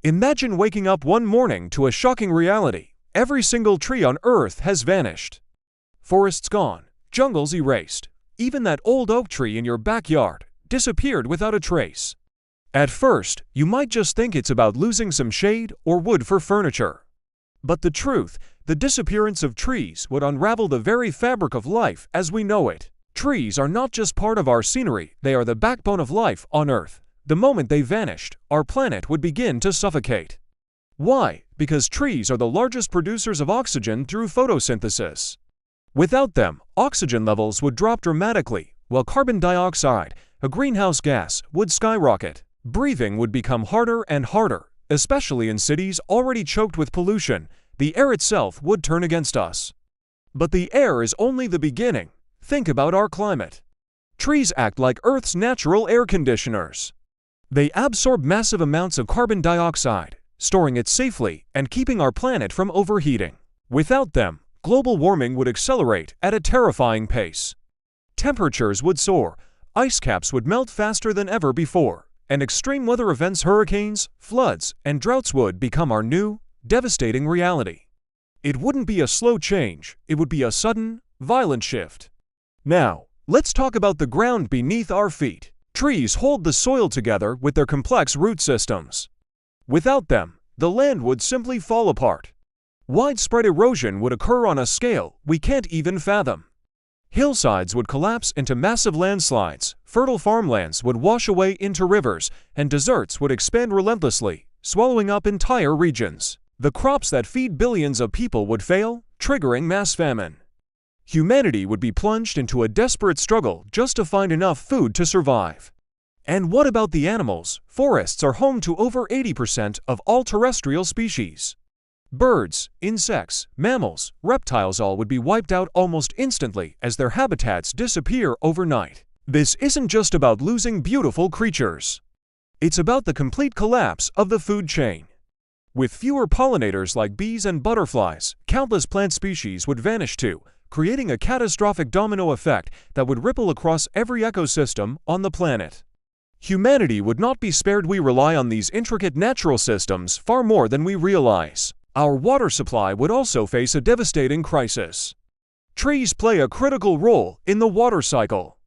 Imagine waking up one morning to a shocking reality. Every single tree on Earth has vanished. Forests gone, jungles erased. Even that old oak tree in your backyard disappeared without a trace. At first, you might just think it's about losing some shade or wood for furniture. But the truth, the disappearance of trees would unravel the very fabric of life as we know it. Trees are not just part of our scenery, they are the backbone of life on Earth. The moment they vanished, our planet would begin to suffocate. Why? Because trees are the largest producers of oxygen through photosynthesis. Without them, oxygen levels would drop dramatically, while carbon dioxide, a greenhouse gas, would skyrocket. Breathing would become harder and harder, especially in cities already choked with pollution. The air itself would turn against us. But the air is only the beginning. Think about our climate. Trees act like Earth's natural air conditioners. They absorb massive amounts of carbon dioxide, storing it safely and keeping our planet from overheating. Without them, global warming would accelerate at a terrifying pace. Temperatures would soar, ice caps would melt faster than ever before, and extreme weather events, hurricanes, floods, and droughts would become our new, devastating reality. It wouldn't be a slow change, it would be a sudden, violent shift. Now, let's talk about the ground beneath our feet. Trees hold the soil together with their complex root systems. Without them, the land would simply fall apart. Widespread erosion would occur on a scale we can't even fathom. Hillsides would collapse into massive landslides, fertile farmlands would wash away into rivers, and deserts would expand relentlessly, swallowing up entire regions. The crops that feed billions of people would fail, triggering mass famine. Humanity would be plunged into a desperate struggle just to find enough food to survive. And what about the animals? Forests are home to over 80% of all terrestrial species. Birds, insects, mammals, reptiles all would be wiped out almost instantly as their habitats disappear overnight. This isn't just about losing beautiful creatures. It's about the complete collapse of the food chain. With fewer pollinators like bees and butterflies, countless plant species would vanish too, creating a catastrophic domino effect that would ripple across every ecosystem on the planet. Humanity would not be spared. We rely on these intricate natural systems far more than we realize. Our water supply would also face a devastating crisis. Trees play a critical role in the water cycle.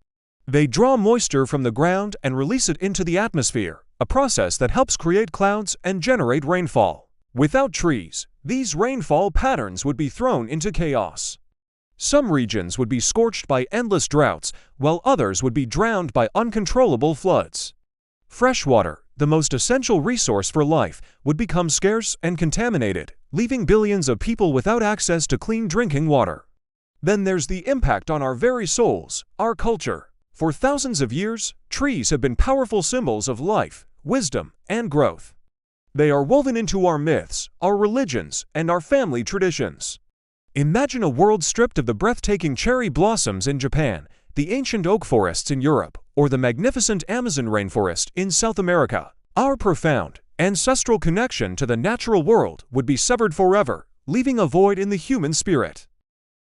They draw moisture from the ground and release it into the atmosphere, a process that helps create clouds and generate rainfall. Without trees, these rainfall patterns would be thrown into chaos. Some regions would be scorched by endless droughts, while others would be drowned by uncontrollable floods. Fresh water, the most essential resource for life, would become scarce and contaminated, leaving billions of people without access to clean drinking water. Then there's the impact on our very souls, our culture. For thousands of years, trees have been powerful symbols of life, wisdom, and growth. They are woven into our myths, our religions, and our family traditions. Imagine a world stripped of the breathtaking cherry blossoms in Japan, the ancient oak forests in Europe, or the magnificent Amazon rainforest in South America. Our profound, ancestral connection to the natural world would be severed forever, leaving a void in the human spirit.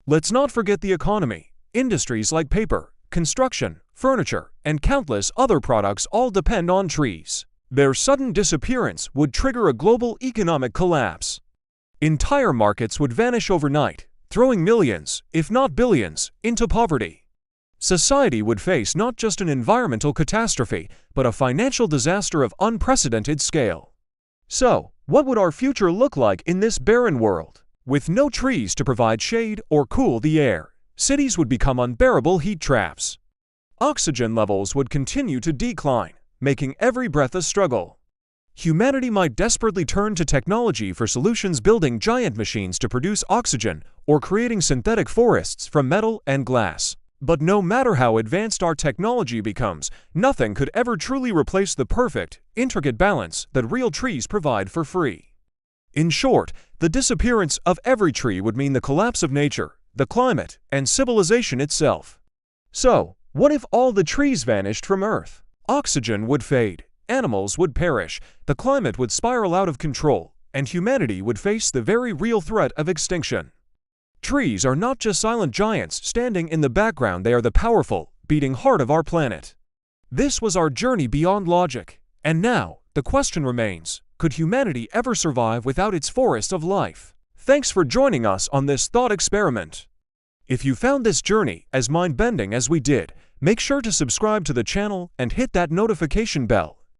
Let's not forget the economy. Industries like paper, construction, furniture, and countless other products all depend on trees. Their sudden disappearance would trigger a global economic collapse. Entire markets would vanish overnight, throwing millions, if not billions, into poverty. Society would face not just an environmental catastrophe, but a financial disaster of unprecedented scale. So, what would our future look like in this barren world? With no trees to provide shade or cool the air, cities would become unbearable heat traps. Oxygen levels would continue to decline, making every breath a struggle. Humanity might desperately turn to technology for solutions, building giant machines to produce oxygen or creating synthetic forests from metal and glass. But no matter how advanced our technology becomes, nothing could ever truly replace the perfect, intricate balance that real trees provide for free. In short, the disappearance of every tree would mean the collapse of nature, the climate, and civilization itself. So, what if all the trees vanished from Earth? Oxygen would fade. Animals would perish, the climate would spiral out of control, and humanity would face the very real threat of extinction. Trees are not just silent giants standing in the background, they are the powerful, beating heart of our planet. This was our journey beyond logic, and now, the question remains, Could humanity ever survive without its forest of life? Thanks for joining us on this thought experiment. If you found this journey as mind-bending as we did, make sure to subscribe to the channel and hit that notification bell